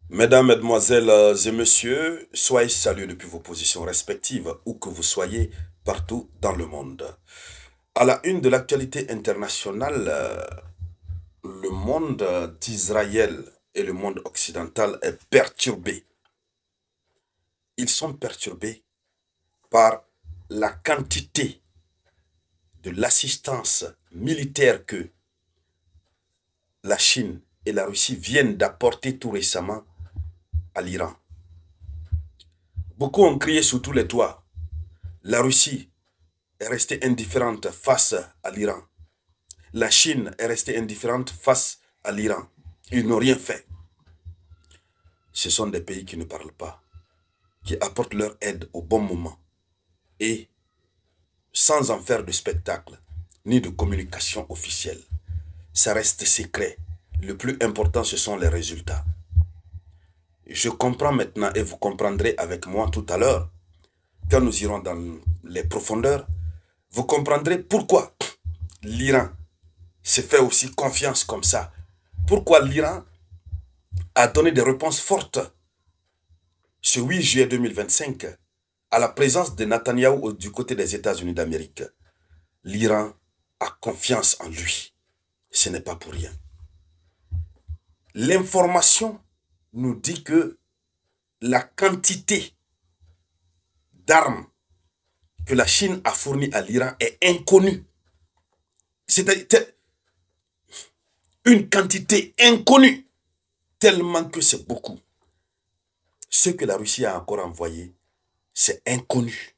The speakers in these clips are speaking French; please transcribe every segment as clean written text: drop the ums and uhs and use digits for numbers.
Mesdames, Mesdemoiselles et Messieurs, soyez salués depuis vos positions respectives, où que vous soyez, partout dans le monde. À la une de l'actualité internationale, le monde d'Israël et le monde occidental est perturbé. Ils sont perturbés par la quantité de l'assistance militaire que la Chine et la Russie viennent d'apporter tout récemment à l'Iran. Beaucoup ont crié sous tous les toits. La Russie est restée indifférente face à l'Iran. La Chine est restée indifférente face à l'Iran. Ils n'ont rien fait. Ce sont des pays qui ne parlent pas, qui apportent leur aide au bon moment et sans en faire de spectacle ni de communication officielle. Ça reste secret. Le plus important, ce sont les résultats. Je comprends maintenant et vous comprendrez avec moi tout à l'heure, quand nous irons dans les profondeurs, vous comprendrez pourquoi l'Iran se fait aussi confiance comme ça. Pourquoi l'Iran a donné des réponses fortes ce 8 juillet 2025 à la présence de Netanyahou du côté des États-Unis d'Amérique. L'Iran a confiance en lui. Ce n'est pas pour rien. L'information nous dit que la quantité d'armes que la Chine a fournies à l'Iran est inconnue. C'est une quantité inconnue, tellement que c'est beaucoup. Ce que la Russie a encore envoyé, c'est inconnu.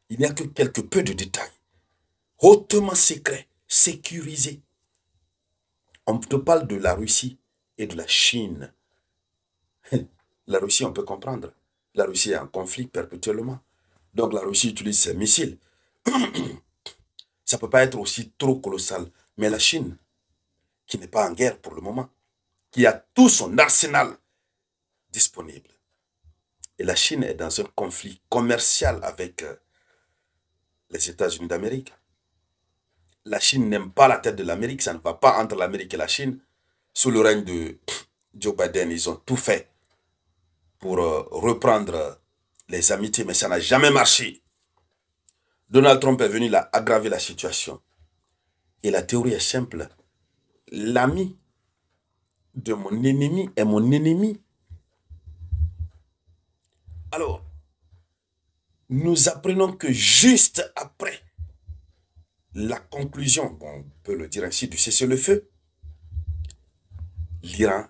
Il n'y a que quelques peu de détails. Hautement secret, sécurisé. On te parle de la Russie et de la Chine. La Russie, on peut comprendre. La Russie est en conflit perpétuellement. Donc la Russie utilise ses missiles. Ça ne peut pas être aussi trop colossal. Mais la Chine, qui n'est pas en guerre pour le moment, qui a tout son arsenal disponible. Et la Chine est dans un conflit commercial avec les États-Unis d'Amérique. La Chine n'aime pas la tête de l'Amérique, ça ne va pas entre l'Amérique et la Chine. Sous le règne de Joe Biden, ils ont tout fait pour reprendre les amitiés, mais ça n'a jamais marché. Donald Trump est venu là aggraver la situation. Et la théorie est simple. L'ami de mon ennemi est mon ennemi. Alors, nous apprenons que juste après la conclusion, bon, on peut le dire ainsi, du cessez-le-feu, l'Iran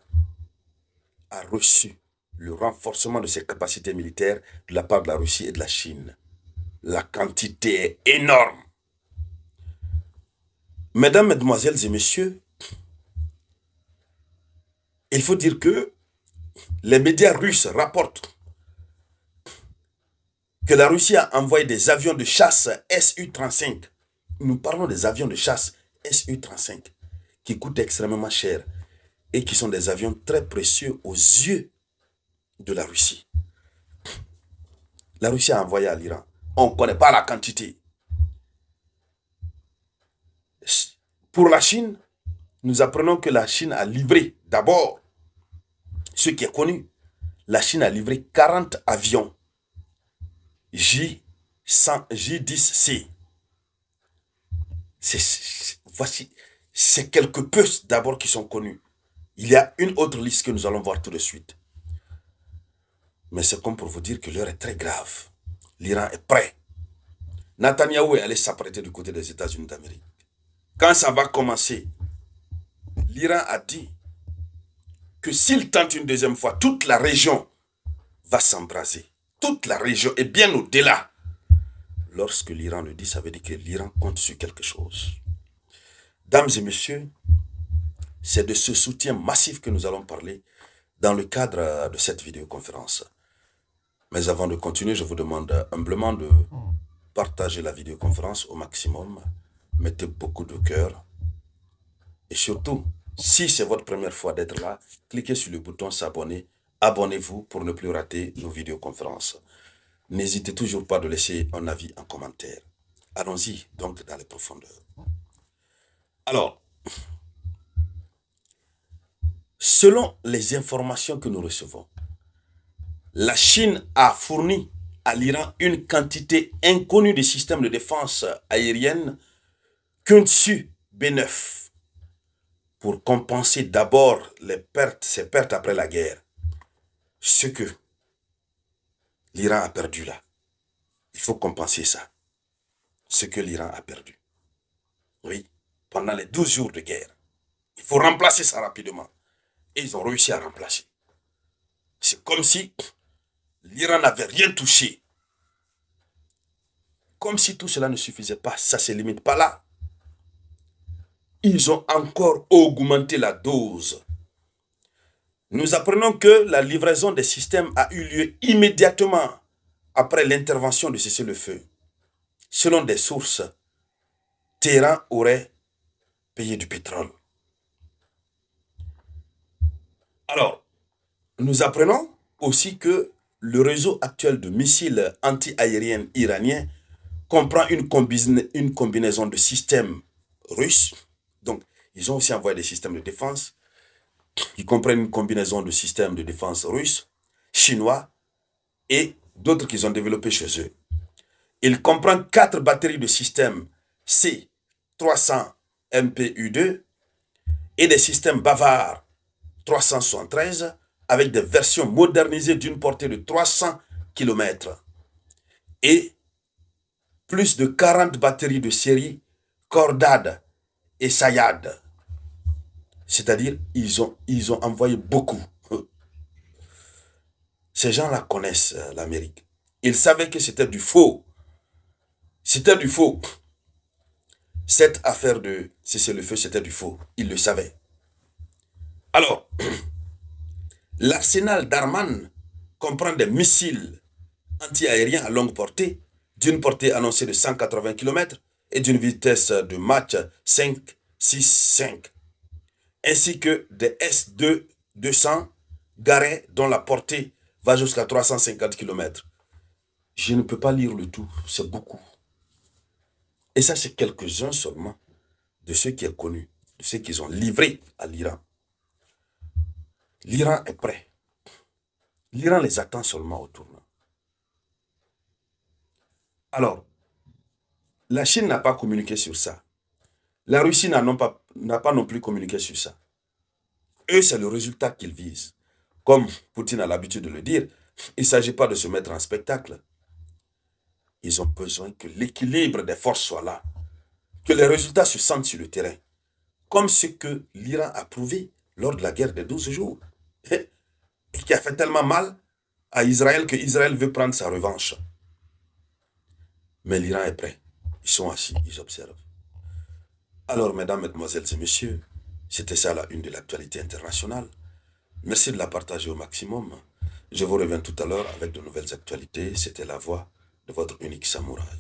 a reçu le renforcement de ses capacités militaires de la part de la Russie et de la Chine. La quantité est énorme. Mesdames, Mesdemoiselles et Messieurs, il faut dire que les médias russes rapportent que la Russie a envoyé des avions de chasse Su-35. Nous parlons des avions de chasse Su-35 qui coûtent extrêmement cher et qui sont des avions très précieux aux yeux de la Russie. La Russie a envoyé à l'Iran. On ne connaît pas la quantité. Pour la Chine, nous apprenons que la Chine a livré, d'abord, ce qui est connu, la Chine a livré 40 avions J-10C. Voici, c'est quelques peu d'abord qui sont connus. Il y a une autre liste que nous allons voir tout de suite. Mais c'est comme pour vous dire que l'heure est très grave. L'Iran est prêt. Netanyahou est allé s'apprêter du côté des États-Unis d'Amérique. Quand ça va commencer, l'Iran a dit que s'il tente une deuxième fois, toute la région va s'embraser. Toute la région est bien au-delà. Lorsque l'Iran le dit, ça veut dire que l'Iran compte sur quelque chose. Dames et messieurs, c'est de ce soutien massif que nous allons parler dans le cadre de cette vidéoconférence. Mais avant de continuer, je vous demande humblement de partager la vidéoconférence au maximum. Mettez beaucoup de cœur. Et surtout, si c'est votre première fois d'être là, cliquez sur le bouton s'abonner. Abonnez-vous pour ne plus rater nos vidéoconférences. N'hésitez toujours pas de laisser un avis en commentaire. Allons-y donc dans les profondeurs. Alors, Selon les informations que nous recevons, la Chine a fourni à l'Iran une quantité inconnue de systèmes de défense aérienne Kunsu B9 pour compenser d'abord ses pertes après la guerre. Ce que l'Iran a perdu là, il faut compenser ça. Ce que l'Iran a perdu. Oui, pendant les 12 jours de guerre. Il faut remplacer ça rapidement. Et ils ont réussi à remplacer. C'est comme si l'Iran n'avait rien touché. Comme si tout cela ne suffisait pas. Ça ne se limite pas là. Ils ont encore augmenté la dose. Nous apprenons que la livraison des systèmes a eu lieu immédiatement après l'intervention de cessez-le-feu. Selon des sources, Téhéran aurait payé du pétrole. Alors, nous apprenons aussi que le réseau actuel de missiles anti-aériens iraniens comprend une combinaison de systèmes russes. Donc, ils ont aussi envoyé des systèmes de défense qui comprennent une combinaison de systèmes de défense russes, chinois et d'autres qu'ils ont développés chez eux. Il comprend 4 batteries de systèmes C-300 MPU-2 et des systèmes Bavar 373 avec des versions modernisées d'une portée de 300 km et plus de 40 batteries de série Cordade et Sayad. C'est-à-dire, ils ont envoyé beaucoup. Ces gens-là connaissent l'Amérique. Ils savaient que c'était du faux. C'était du faux. Cette affaire de cessez-le-feu, c'était du faux. Ils le savaient. Alors, l'arsenal d'Arman comprend des missiles anti-aériens à longue portée, d'une portée annoncée de 180 km et d'une vitesse de Mach 565, ainsi que des S-200 garés dont la portée va jusqu'à 350 km. Je ne peux pas lire le tout, c'est beaucoup. Et ça, c'est quelques-uns seulement de ceux qui sont connus, de ceux qu'ils ont livrés à l'Iran. L'Iran est prêt. L'Iran les attend seulement au tournant. Alors, la Chine n'a pas communiqué sur ça. La Russie n'a pas non plus communiqué sur ça. Eux, c'est le résultat qu'ils visent. Comme Poutine a l'habitude de le dire, il ne s'agit pas de se mettre en spectacle. Ils ont besoin que l'équilibre des forces soit là, que les résultats se sentent sur le terrain, comme ce que l'Iran a prouvé lors de la guerre des 12 jours, et qui a fait tellement mal à Israël que Israël veut prendre sa revanche. Mais l'Iran est prêt. Ils sont assis, ils observent. Alors, mesdames, mesdemoiselles et messieurs, c'était ça la une de l'actualité internationale. Merci de la partager au maximum. Je vous reviens tout à l'heure avec de nouvelles actualités. C'était la voix de votre unique samouraï.